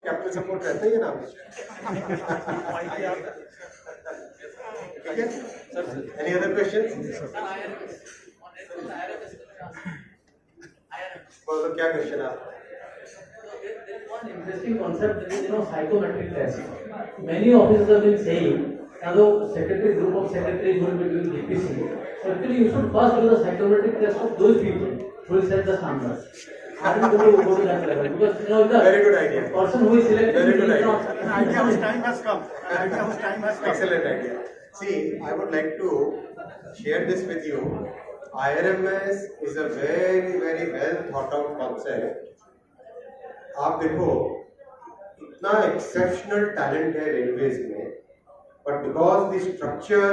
Capital support रहता ही है ना ठीक है सर एनी अदर क्वेश्चन बोलो क्या क्वेश्चन आप One interesting concept that is, psychometric test. Many officers have been saying, although secretary group of secretaries will be doing DPC, so actually you should first do the psychometric test of those people who will set the standards. I don't know go to that level because the very good idea. Person who is selected Very good idea. An idea whose time has come. An idea whose time has come. Excellent idea. See, I would like to share this with you. IRMS is a very, very well thought out concept. आप देखो इतना exceptional talent है railways में but because the structure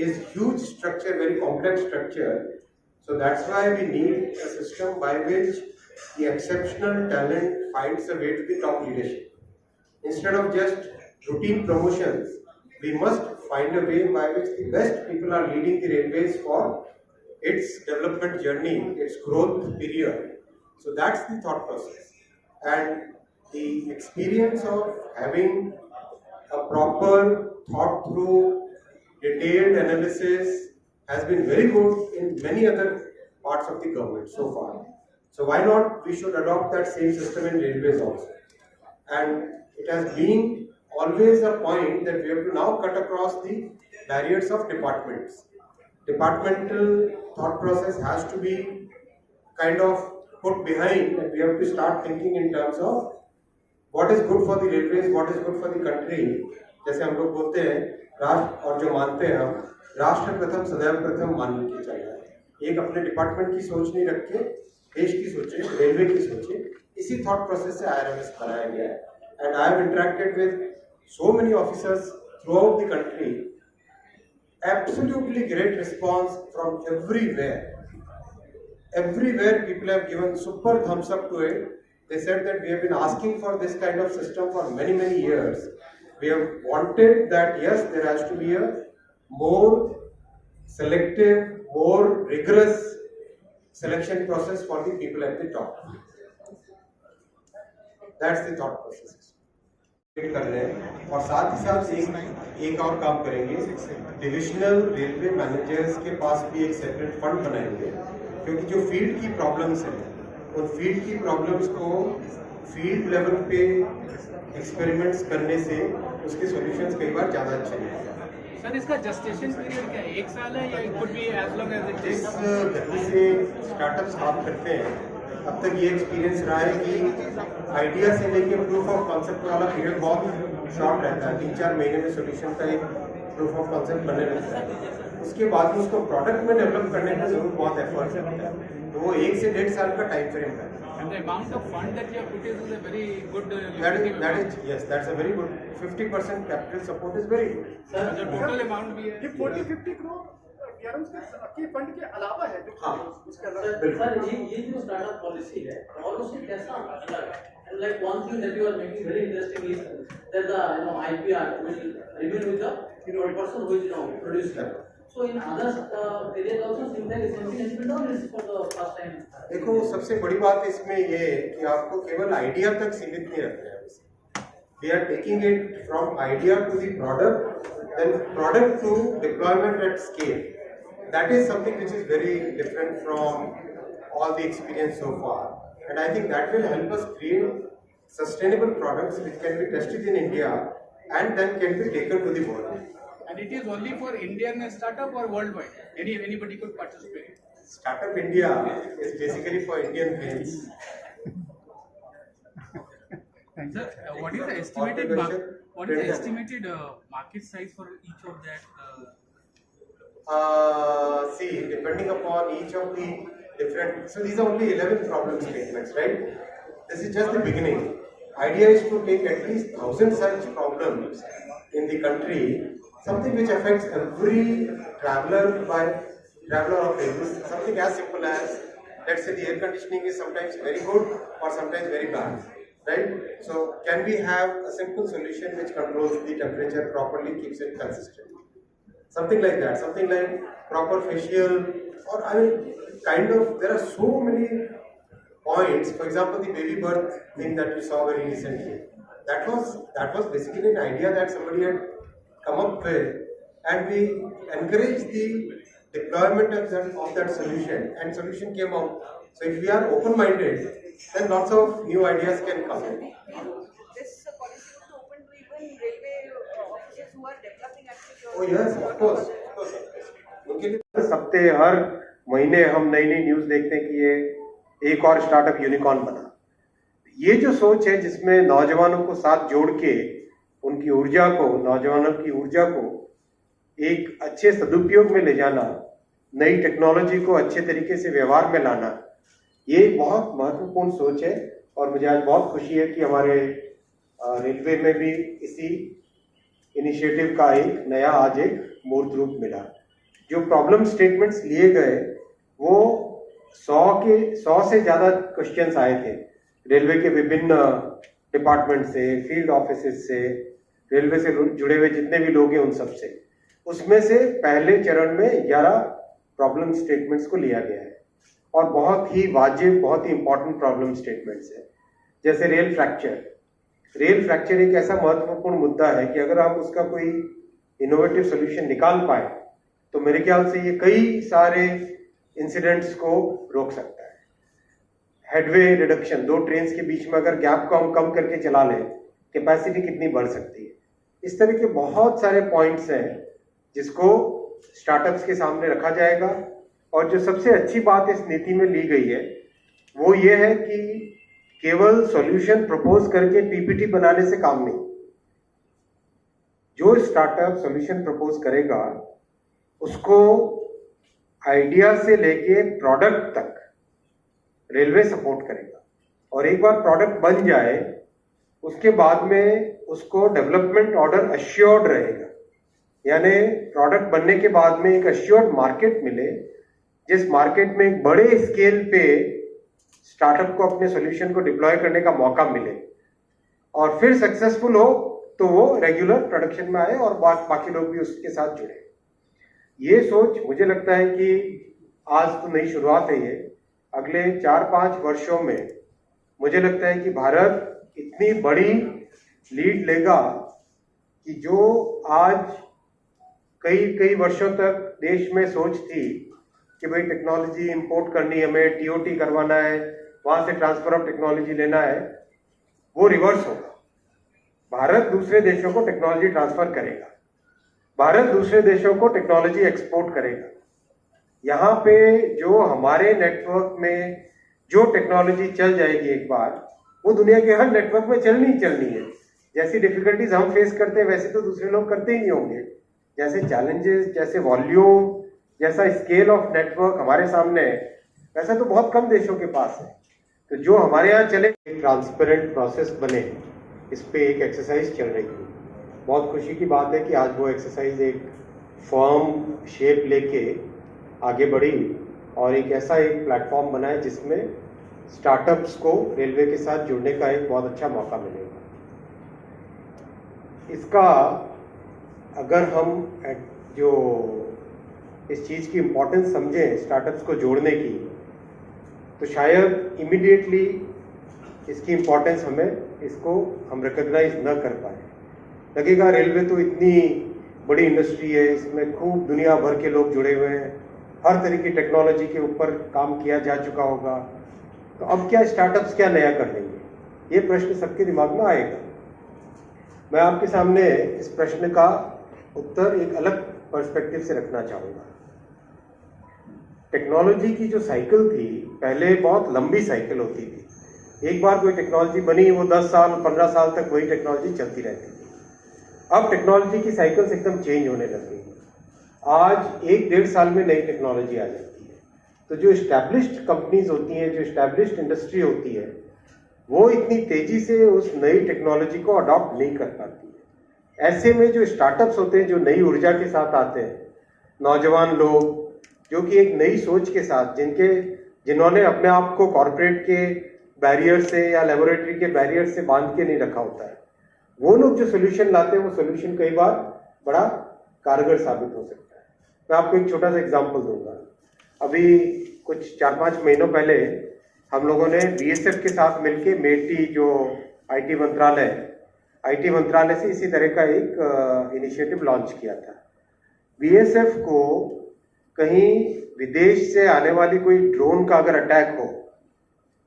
is huge structure very complex structure so that's why we need a system by which the exceptional talent finds a way to the top leadership instead of just routine promotions. We must find a way by which the best people are leading the railways for its development journey, its growth period. So that's the thought process, and the experience of having a proper thought through detailed analysis has been very good in many other parts of the government so far. So why not we should adopt that same system in railways also. And it has been always a point that we have to now cut across the barriers of departments. Departmental thought process has to be kind of put behind, and we have to start thinking in terms of what is good for the railways, what is good for the country. जैसे हम लोग बोलते हैं राष्ट्र, और जो मानते हैं हम राष्ट्र प्रथम सदैव प्रथम मान के चाहिए। एक अपने डिपार्टमेंट की सोच नहीं रख के देश की सोचे, रेलवे की सोचे, इसी थॉट प्रोसेस से IRMS बनाया गया है। And I have interacted with so many officers through out the country, absolutely great response from everywhere people have given super thumbs up to it. They said that we have been asking for this kind of system for many years. We have wanted that, yes, there has to be a more selective, more rigorous selection process for the people at the top. That's the thought process. कर रहे हैं और साथ ही साथ एक और काम करेंगे, डिविजनल रेलवे मैनेजर्स के पास भी एक सेपरेट फंड बनाएंगे, क्योंकि जो फील्ड की प्रॉब्लम्स हैं उन फील्ड की प्रॉब्लम्स को फील्ड लेवल पे एक्सपेरिमेंट्स करने से उसके सॉल्यूशंस कई बार ज़्यादा अच्छे हैं। सर इसका जस्टेशन पीरियड क्या है, 1 साल है या it could be as long as it जिस गति से स्टार्टअप्स काम करते हैं अब तक ये एक्सपीरियंस रहा है कि आइडिया से लेके प्रूफ ऑफ कॉन्सेप्ट वाला पीरियड बहुत शॉर्ट रहता है, 3-4 महीने में सोल्यूशन का एक प्रूफ ऑफ कॉन्सेप्ट बनने लगता है। उसके बाद में उसको प्रोडक्ट में डेवलप करने का जरूर बहुत एफर्ट लगता है, तो वो 1 से 1.5 साल का टाइम फ्रेम है। And the amount of fund that you have put is a very good. Yes, that's a very good. 50% capital support is very good. Sir, the total amount भी है। ये 40-50 करोड़ DRMs के फंड के अलावा है जो हाँ उसके अलावा सर ये जो स्टार्टअप पॉलिसी है और उससे कैसा अलग है? And like one thing that you are making very interesting is that the IPR will remain with the person who is producer. So in other areas also seems like something has been done for the first time. देखो सबसे बड़ी बात इसमें ये है कि आपको केवल आइडिया तक सीमित नहीं रखना है। We are taking it from idea to the product, then product to deployment at scale. That is something which is very different from all the experience so far, and I think that will help us create sustainable products which can be tested in India and then can be taken to the world. And it is only for Indian startup or worldwide? Anybody could participate? Startup India is basically for Indian brains. Sir, what is the estimated market size for each of that? See, depending upon each of the different, so these are only 11 problem statements, right? This is just the beginning. Idea is to take at least 1,000 such problems in the country, something which affects every traveler of railways. Something as simple as, let's say the air conditioning is sometimes very good or sometimes very bad, right? So can we have a simple solution which controls the temperature properly, keeps it consistent? Something like that, something like proper facial, or I mean, kind of, there are so many points. For example, the baby birth thing that you saw very recently. That was basically an idea that somebody had come up with, and we encouraged the deployment of that solution, and solution came out. So if we are open-minded, then lots of new ideas can come in. This policy is open to even railway officers who are developing actually. Oh yes, of course. उनके लिए हर हफ्ते हर महीने हम नई नई news देखते हैं कि ये एक और स्टार्टअप यूनिकॉर्न बना। ये जो सोच है जिसमें नौजवानों को साथ जोड़ के उनकी ऊर्जा को, नौजवानों की ऊर्जा को एक अच्छे सदुपयोग में ले जाना, नई टेक्नोलॉजी को अच्छे तरीके से व्यवहार में लाना, ये बहुत महत्वपूर्ण सोच है। और मुझे आज बहुत खुशी है कि हमारे रेलवे में भी इसी इनिशिएटिव का एक नया आज एक मूर्त रूप मिला। जो प्रॉब्लम स्टेटमेंट्स लिए गए वो 100 से ज़्यादा क्वेश्चंस आए थे रेलवे के विभिन्न डिपार्टमेंट से, फील्ड ऑफिसेज से, रेलवे से जुड़े हुए जितने भी लोग हैं उन सब से। उसमें से पहले चरण में 11 प्रॉब्लम स्टेटमेंट्स को लिया गया है और बहुत ही वाजिब, बहुत ही इंपॉर्टेंट प्रॉब्लम स्टेटमेंट्स है। जैसे रेल फ्रैक्चर एक ऐसा महत्वपूर्ण मुद्दा है कि अगर हम उसका कोई इनोवेटिव सोल्यूशन निकाल पाए तो मेरे ख्याल से ये कई सारे इंसिडेंट्स को रोक सकता है। हेडवे रिडक्शन, 2 ट्रेन्स के बीच में अगर गैप को हम कम करके चला लें, कैपेसिटी कितनी बढ़ सकती है। इस तरह के बहुत सारे पॉइंट्स हैं जिसको स्टार्टअप्स के सामने रखा जाएगा। और जो सबसे अच्छी बात इस नीति में ली गई है वो ये है कि केवल सॉल्यूशन प्रपोज करके पीपीटी बनाने से काम नहीं। जो स्टार्टअप सॉल्यूशन प्रपोज करेगा उसको आइडिया से लेके प्रोडक्ट तक रेलवे सपोर्ट करेगा, और एक बार प्रोडक्ट बन जाए उसके बाद में उसको डेवलपमेंट ऑर्डर अश्योर्ड रहेगा। यानी प्रोडक्ट बनने के बाद में एक अश्योर्ड मार्केट मिले, जिस मार्केट में एक बड़े स्केल पे स्टार्टअप को अपने सॉल्यूशन को डिप्लॉय करने का मौका मिले, और फिर सक्सेसफुल हो तो वो रेगुलर प्रोडक्शन में आए और बाकी लोग भी उसके साथ जुड़े। ये सोच मुझे लगता है कि आज तो नई शुरुआत है, ये अगले 4-5 वर्षों में मुझे लगता है कि भारत इतनी बड़ी लीड लेगा कि जो आज कई वर्षों तक देश में सोच थी कि भाई टेक्नोलॉजी इंपोर्ट करनी है, हमें टीओटी करवाना है, वहां से ट्रांसफर ऑफ टेक्नोलॉजी लेना है, वो रिवर्स होगा। भारत दूसरे देशों को टेक्नोलॉजी ट्रांसफर करेगा, भारत दूसरे देशों को टेक्नोलॉजी एक्सपोर्ट करेगा। यहाँ पे जो हमारे नेटवर्क में जो टेक्नोलॉजी चल जाएगी एक बार, वो दुनिया के हर नेटवर्क में चलनी है। जैसी डिफिकल्टीज हम फेस करते हैं वैसे तो दूसरे लोग करते ही नहीं होंगे। जैसे चैलेंजेस, जैसे वॉल्यूम, जैसा स्केल ऑफ नेटवर्क हमारे सामने है, वैसा तो बहुत कम देशों के पास है। तो जो हमारे यहाँ चले, एक ट्रांसपेरेंट प्रोसेस बने, इस पे एक एक्सरसाइज चल रही थी। बहुत खुशी की बात है कि आज वो एक्सरसाइज एक फर्म शेप लेके आगे बढ़ी और एक ऐसा एक प्लेटफॉर्म बना है जिसमें स्टार्टअप्स को रेलवे के साथ जुड़ने का एक बहुत अच्छा मौका मिलेगा। इसका अगर हम जो इस चीज़ की इम्पोर्टेंस समझें स्टार्टअप्स को जोड़ने की, तो शायद इमीडिएटली इसकी इम्पोर्टेंस हम रिकॉग्नाइज न कर पाए। लगेगा रेलवे तो इतनी बड़ी इंडस्ट्री है, इसमें खूब दुनिया भर के लोग जुड़े हुए हैं, हर तरह की टेक्नोलॉजी के ऊपर काम किया जा चुका होगा, तो अब क्या स्टार्टअप्स क्या नया कर लेंगे, ये प्रश्न सबके दिमाग में आएगा। मैं आपके सामने इस प्रश्न का उत्तर एक अलग पर्सपेक्टिव से रखना चाहूँगा। टेक्नोलॉजी की जो साइकिल थी, पहले बहुत लंबी साइकिल होती थी। एक बार कोई टेक्नोलॉजी बनी, वो 10 साल 15 साल तक वही टेक्नोलॉजी चलती रहती थी। अब टेक्नोलॉजी की साइकिल्स एकदम चेंज होने लग गई। आज 1-1.5 साल में नई टेक्नोलॉजी आ जाती है। तो जो इस्टेब्लिश्ड कंपनीज होती हैं, जो इस्टेब्लिश्ड इंडस्ट्री होती है, वो इतनी तेजी से उस नई टेक्नोलॉजी को अडॉप्ट नहीं कर पाती है। ऐसे में जो स्टार्टअप्स होते हैं, जो नई ऊर्जा के साथ आते हैं, नौजवान लोग जो कि एक नई सोच के साथ, जिन्होंने अपने आप को कॉर्पोरेट के बैरियर से या लेबोरेटरी के बैरियर से बांध के नहीं रखा होता है, वो लोग जो सोल्यूशन लाते हैं वो सोल्यूशन कई बार बड़ा कारगर साबित हो सकता है। मैं आपको एक छोटा सा एग्जांपल दूंगा। अभी कुछ 4-5 महीनों पहले हम लोगों ने बीएसएफ के साथ मिलके मेटी जो आईटी मंत्रालय से इसी तरह का एक इनिशिएटिव लॉन्च किया था। बीएसएफ को कहीं विदेश से आने वाली कोई ड्रोन का अगर अटैक हो,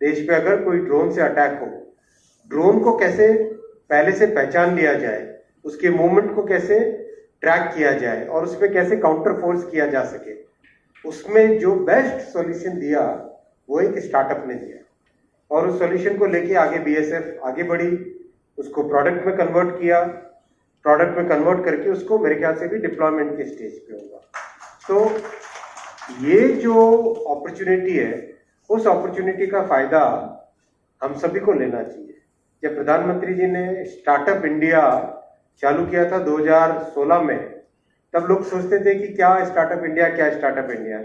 देश पे अगर कोई ड्रोन से अटैक हो, ड्रोन को कैसे पहले से पहचान लिया जाए, उसके मूवमेंट को कैसे ट्रैक किया जाए और उसमें कैसे काउंटर फोर्स किया जा सके, उसमें जो बेस्ट सॉल्यूशन दिया वो एक स्टार्टअप ने दिया और उस सॉल्यूशन को लेके आगे बीएसएफ आगे बढ़ी, उसको प्रोडक्ट में कन्वर्ट किया, प्रोडक्ट में कन्वर्ट करके उसको मेरे ख्याल से भी डिप्लॉयमेंट के स्टेज पे होगा। तो ये जो अपॉर्चुनिटी है, उस अपॉर्चुनिटी का फायदा हम सभी को लेना चाहिए। जब प्रधानमंत्री जी ने स्टार्टअप इंडिया चालू किया था 2016 में, तब लोग सोचते थे कि क्या स्टार्टअप इंडिया,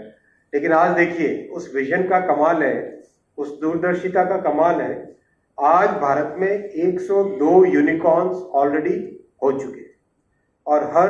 लेकिन आज देखिए उस विजन का कमाल है, उस दूरदर्शिता का कमाल है। आज भारत में 102 यूनिकॉर्न्स ऑलरेडी हो चुके हैं और हर